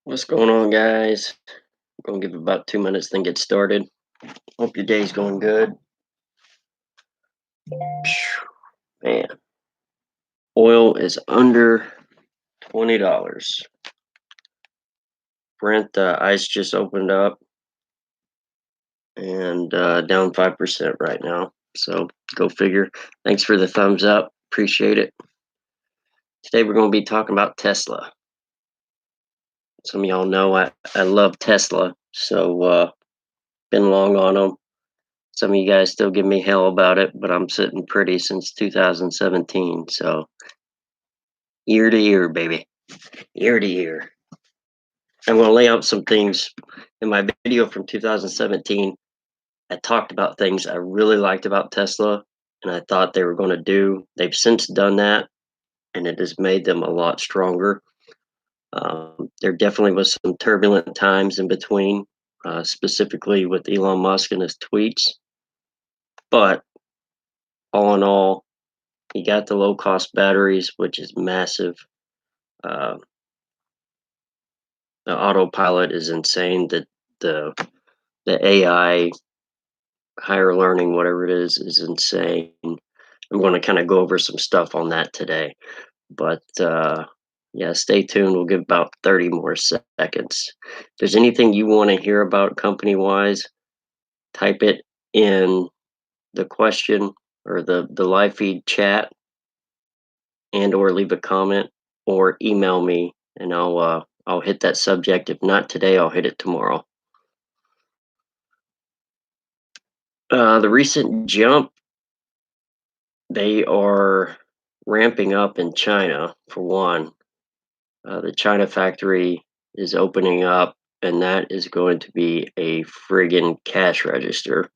What's going on, guys? I'm gonna give it about 2 minutes, then get started. Hope your day's going good. Phew, man, oil is under $20. Brent ice just opened up and down 5% right now. So go figure. Thanks for the thumbs up. Appreciate it. Today we're going to be talking about Tesla. Some of y'all know I love Tesla, so been long on them. Some of you guys still give me hell about it, but I'm sitting pretty since 2017. So year to year, baby. Year to year. I'm going to lay out some things in my video from 2017. I talked about things I really liked about Tesla and I thought they were going to do. They've since done that and it has made them a lot stronger. There definitely was some turbulent times in between, specifically with Elon Musk and his tweets. But all in all, he got the low cost batteries, which is massive. Uh, the autopilot is insane. The the AI higher learning, whatever it is insane. I'm going to kind of go over some stuff on that today. But yeah, stay tuned. We'll give about 30 more seconds. If there's anything you want to hear about company wise, type it in the question or the live feed chat and or leave a comment or email me and I'll hit that subject. If not today, I'll hit it tomorrow. The recent jump, they are ramping up in China for one. The China factory is opening up, and that is going to be a friggin' cash register.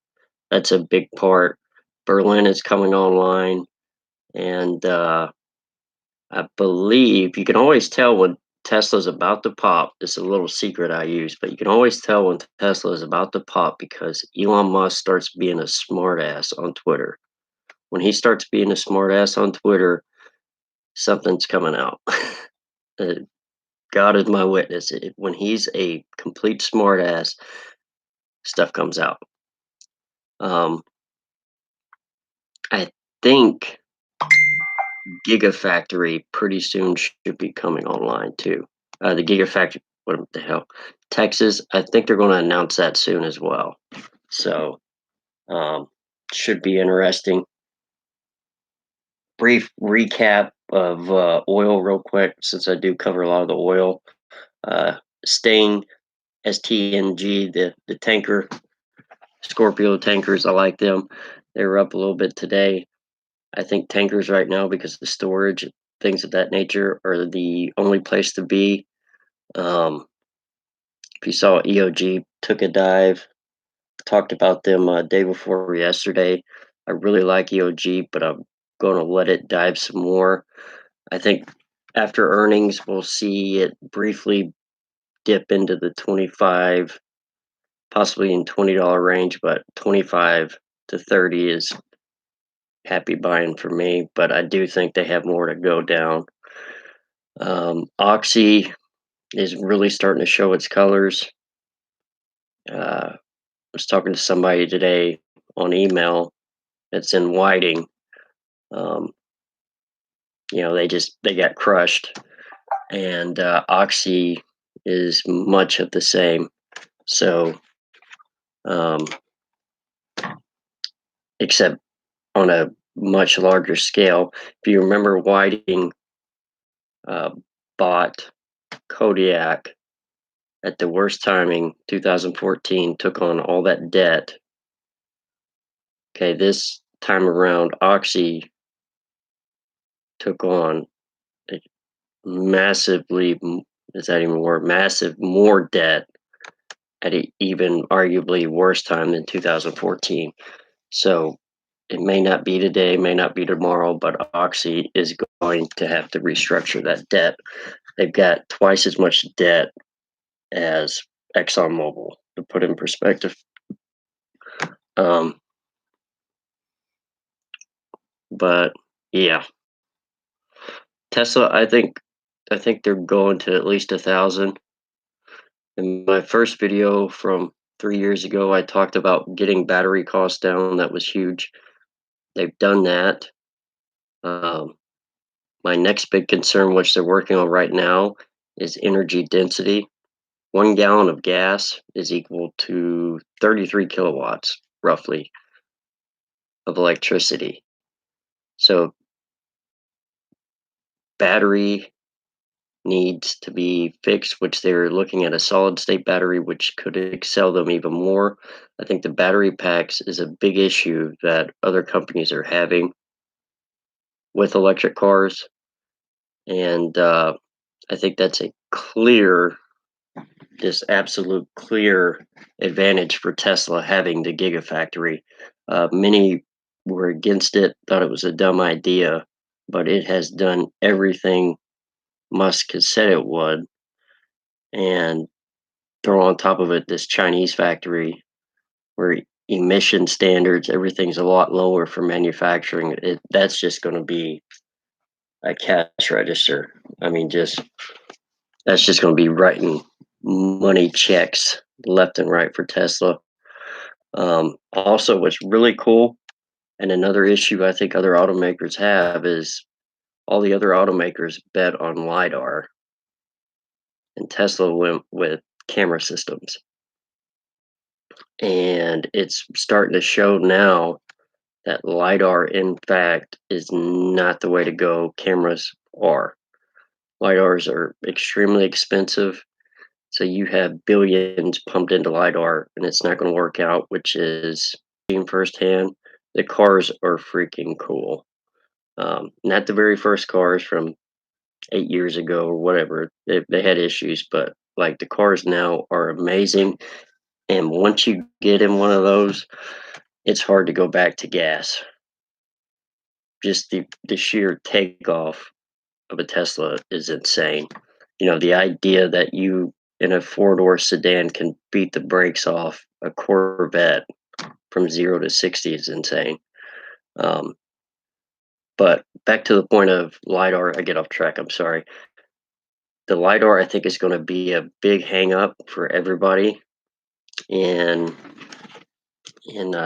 That's a big part. Berlin is coming online, and I believe you can always tell when Tesla's about to pop. It's a little secret I use, but you can always tell when Tesla is about to pop because Elon Musk starts being a smartass on Twitter. When he starts being a smartass on Twitter, something's coming out. Uh, God is my witness. When he's a complete smartass, stuff comes out. I think Gigafactory pretty soon should be coming online too. The Gigafactory, what the hell, Texas. I think they're going to announce that soon as well. So um, should be interesting. Brief recap of oil, real quick, since I do cover a lot of the oil. Staying STNG, the tanker, Scorpio tankers. I like them. They were up a little bit today. I think tankers right now, because of the storage, things of that nature, are the only place to be. If you saw EOG took a dive, talked about them day before yesterday. I really like EOG, but I'm going to let it dive some more. I think after earnings, we'll see it briefly dip into the 25, possibly in $20 range, but 25 to 30 is happy buying for me, but I do think they have more to go down. Oxy is really starting to show its colors. I was talking to somebody today on email that's in Whiting. Um, they got crushed, and Oxy is much of the same. So, um, except on a much larger scale. If you remember, Whiting uh, bought Kodiak at the worst timing, 2014, took on all that debt. Okay, this time around, Oxy took on a massively, is that even more, massive more debt at an even arguably worse time than 2014. So it may not be today, may not be tomorrow, but Oxy is going to have to restructure that debt. They've got twice as much debt as ExxonMobil, to put in perspective. Um, but yeah, Tesla, I think they're going to at least 1,000. In my first video from 3 years ago, I talked about getting battery costs down. That was huge. They've done that. Um, my next big concern, which they're working on right now, is energy density. 1 gallon of gas is equal to 33 kilowatts, roughly, of electricity. So battery needs to be fixed, which they're looking at a solid state battery, which could excel them even more. I think the battery packs is a big issue that other companies are having with electric cars. And I think that's a clear, this absolute clear advantage for Tesla having the Gigafactory. Many were against it, thought it was a dumb idea, but it has done everything Musk has said it would. And throw on top of it this Chinese factory where emission standards, everything's a lot lower for manufacturing. That's just going to be a cash register. I mean, just that's just going to be writing money checks left and right for Tesla. Also, what's really cool, and another issue I think other automakers have is all the other automakers bet on LiDAR, and Tesla went with camera systems. And it's starting to show now that LiDAR, in fact, is not the way to go. Cameras are. LiDARs are extremely expensive. So you have billions pumped into LiDAR and it's not going to work out, which is seeing firsthand. The cars are freaking cool. Not the very first cars from 8 years ago or whatever. They had issues, but like the cars now are amazing. And once you get in one of those, it's hard to go back to gas. Just the sheer takeoff of a Tesla is insane. You know, the idea that you in a four-door sedan can beat the brakes off a Corvette from 0 to 60 is insane. Um, but back to the point of LiDAR, I get off track. I'm sorry. The LiDAR, I think, is going to be a big hang up for everybody in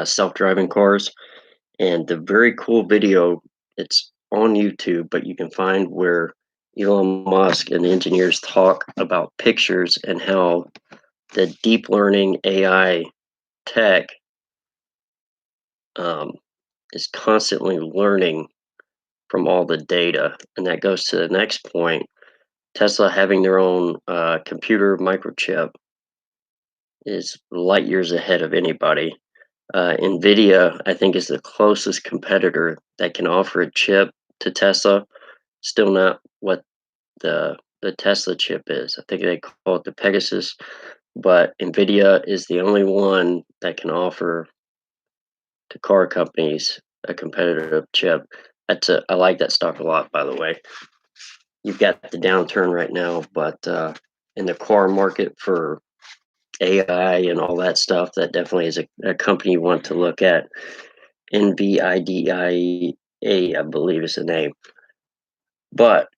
self-driving cars. And the very cool video, it's on YouTube, but you can find where Elon Musk and the engineers talk about pictures and how the deep learning AI tech um, is constantly learning from all the data. And that goes to the next point. Tesla having their own computer microchip is light years ahead of anybody. NVIDIA, I think, is the closest competitor that can offer a chip to Tesla. Still not what the Tesla chip is. I think they call it the Pegasus, but NVIDIA is the only one that can offer to car companies a competitive chip. I like that stock a lot, by the way. You've got the downturn right now, but in the car market for AI and all that stuff, that definitely is a company you want to look at. NVIDIA, I believe is the name. But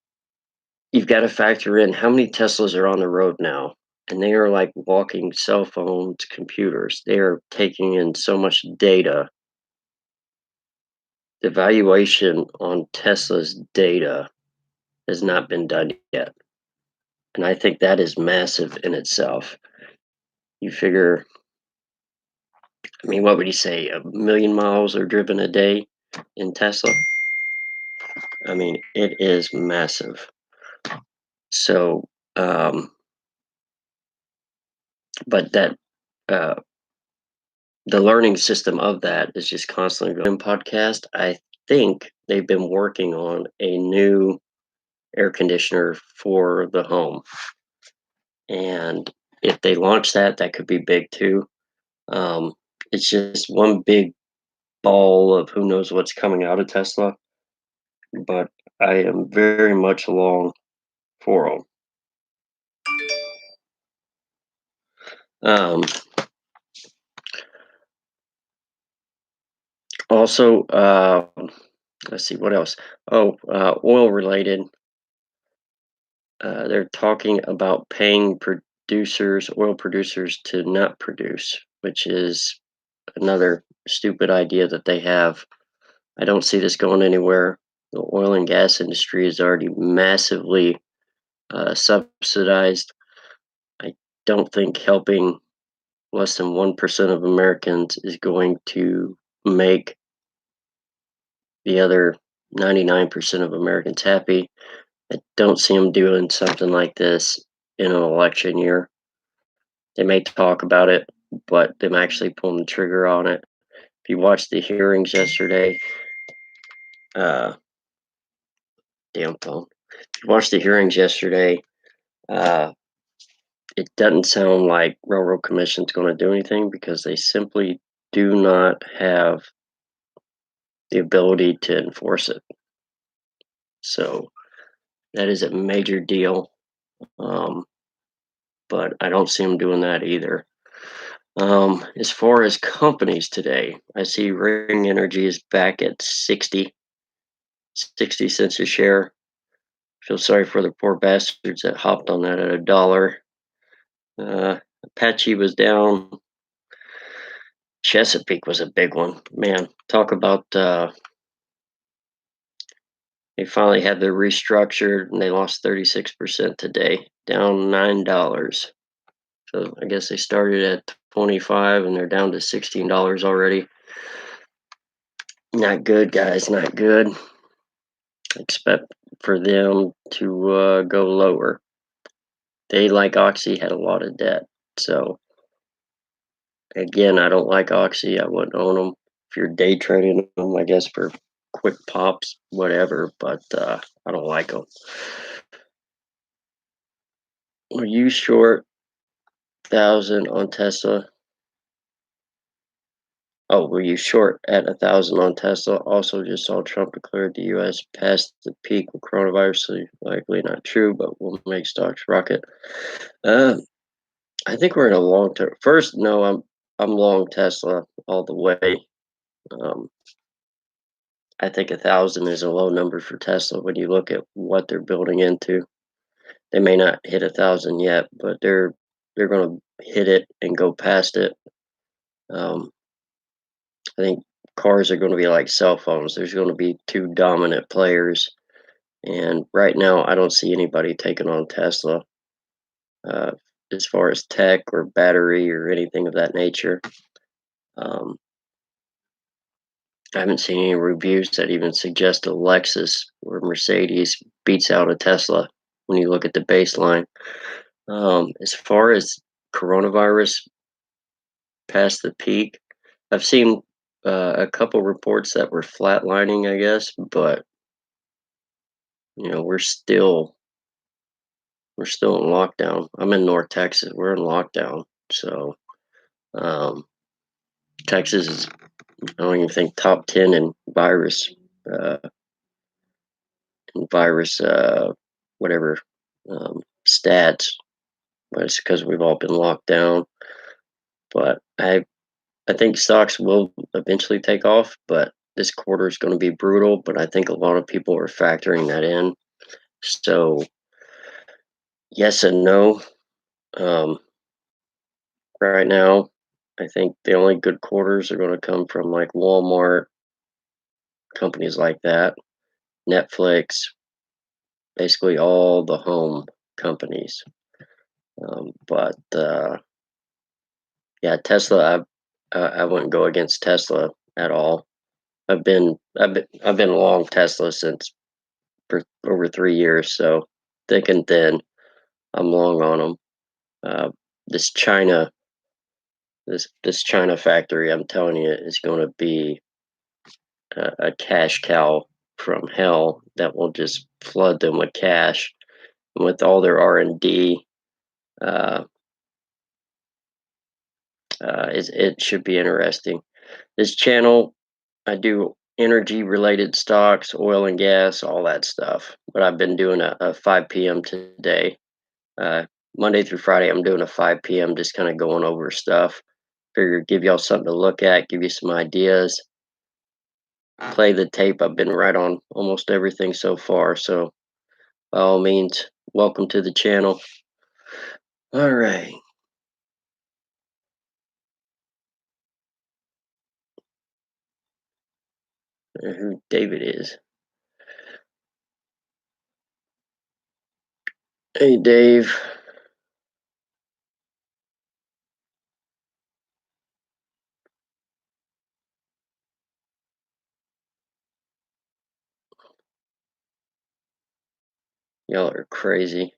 you've got to factor in how many Teslas are on the road now. And they are like walking cell phones, computers. They are taking in so much data. The valuation on Tesla's data has not been done yet. And I think that is massive in itself. You figure, I mean, what would you say? 1 million miles are driven a day in Tesla? I mean, it is massive. So, but that, uh, the learning system of that is just constantly going. Podcast, I think they've been working on a new air conditioner for the home. And if they launch that, that could be big too. Um, it's just one big ball of who knows what's coming out of Tesla, but I am very much along for them. Also, let's see what else. Oh, oil related. They're talking about paying per producers, oil producers, to not produce, which is another stupid idea that they have. I don't see this going anywhere. The oil and gas industry is already massively subsidized. I don't think helping less than 1% of Americans is going to make the other 99% of Americans happy. I don't see them doing something like this in an election year. They may talk about it, but them actually pulling the trigger on it. If you watched the hearings yesterday, uh, damn phone. If you watched the hearings yesterday, uh, it doesn't sound like Railroad Commission's going to do anything because they simply do not have the ability to enforce it. So that is a major deal. Um, but I don't see them doing that either. As far as companies today, I see Ring Energy is back at 60 cents a share. Feel sorry for the poor bastards that hopped on that at a dollar. Apache was down. Chesapeake was a big one. Man, talk about they finally had their restructured and they lost 36% today, down $9. So I guess they started at 25 and they're down to $16 already. Not good, guys. Not good. Expect for them to go lower. They, like Oxy, had a lot of debt. So again, I don't like Oxy. I wouldn't own them. If you're day trading them, I guess for quick pops, whatever. But I don't like them. Are you short 1,000 on Tesla? Oh, were you short at 1,000 on Tesla? Also, just saw Trump declared the U.S. passed the peak with coronavirus. So likely not true, but will make stocks rocket. Uh, I think we're in a long term. First, no, I'm long Tesla all the way. Um, I think 1,000 is a low number for Tesla when you look at what they're building into. They may not hit 1,000 yet, but they're going to hit it and go past it. Um, I think cars are going to be like cell phones. There's going to be two dominant players, and right now I don't see anybody taking on Tesla uh, as far as tech or battery or anything of that nature. Um, I haven't seen any reviews that even suggest a Lexus or Mercedes beats out a Tesla when you look at the baseline. As far as coronavirus past the peak, I've seen a couple reports that were flatlining, I guess, but we're still in lockdown. I'm in North Texas. We're in lockdown, so um, Texas is, I don't even think, top 10 in uh, virus whatever stats, but it's because we've all been locked down. But I think stocks will eventually take off, but this quarter is going to be brutal. But I think a lot of people are factoring that in. So yes and no. Um, right now, I think the only good quarters are going to come from like Walmart, companies like that, Netflix, basically all the home companies. But yeah, Tesla, I wouldn't go against Tesla at all. I've been long Tesla since for over 3 years, so thick and thin, I'm long on them. Uh, this China, this China factory, I'm telling you, is going to be a cash cow from hell that will just flood them with cash. And with all their R&D, uh, it should be interesting. This channel, I do energy related stocks, oil and gas, all that stuff. But I've been doing a 5 p.m. today. Uh, Monday through Friday, I'm doing a 5 p.m. just kind of going over stuff. Figure give y'all something to look at, give you some ideas. Play the tape. I've been right on almost everything so far. So by all means, welcome to the channel. All right. Who David is. Hey, Dave. Y'all are crazy.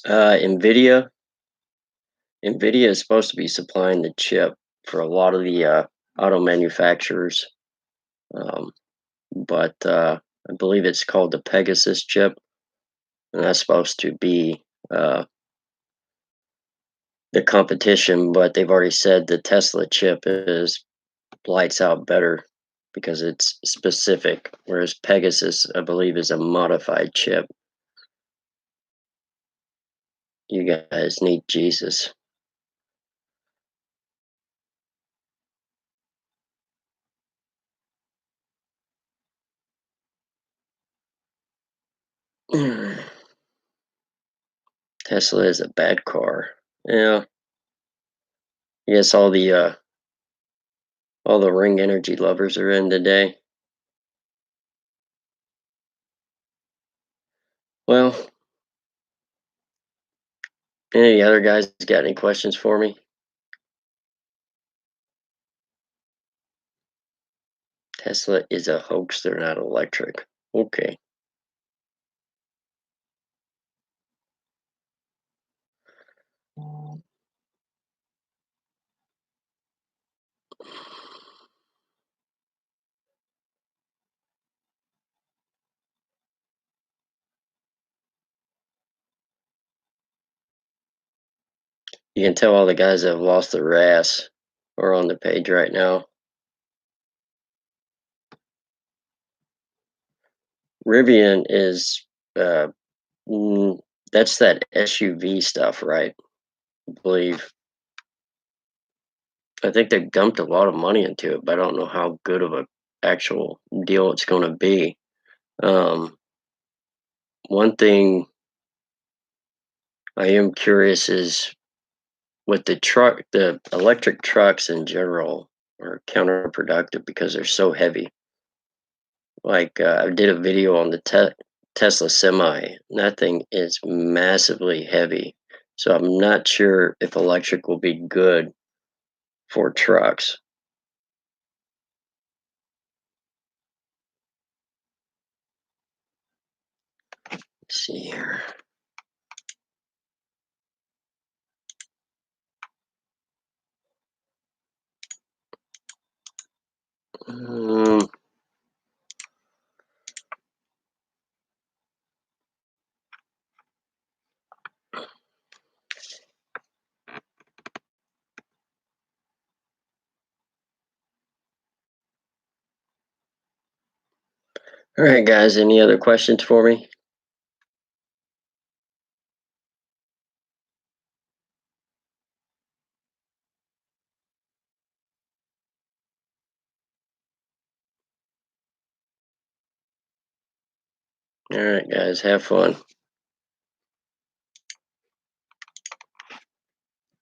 NVIDIA. NVIDIA is supposed to be supplying the chip for a lot of the auto manufacturers, um, but I believe it's called the Pegasus chip, and that's supposed to be the competition. But they've already said the Tesla chip is lights out better because it's specific, whereas Pegasus, I believe, is a modified chip. You guys need Jesus. Tesla is a bad car. Yeah, I guess all the Ring Energy lovers are in today. Well, any other guys got any questions for me? Tesla is a hoax. They're not electric. Okay. You can tell all the guys that have lost their ass are on the page right now. Rivian is, uh, mm, that's that SUV stuff, right? I believe. I think they've dumped a lot of money into it, but I don't know how good of a actual deal it's going to be. Um, One thing I am curious is with the electric trucks in general are counterproductive because they're so heavy. Like I did a video on the Tesla Semi. And that thing is massively heavy, so I'm not sure if electric will be good for trucks. Let's see here. Um, all right, guys. Any other questions for me? All right, guys. Have fun.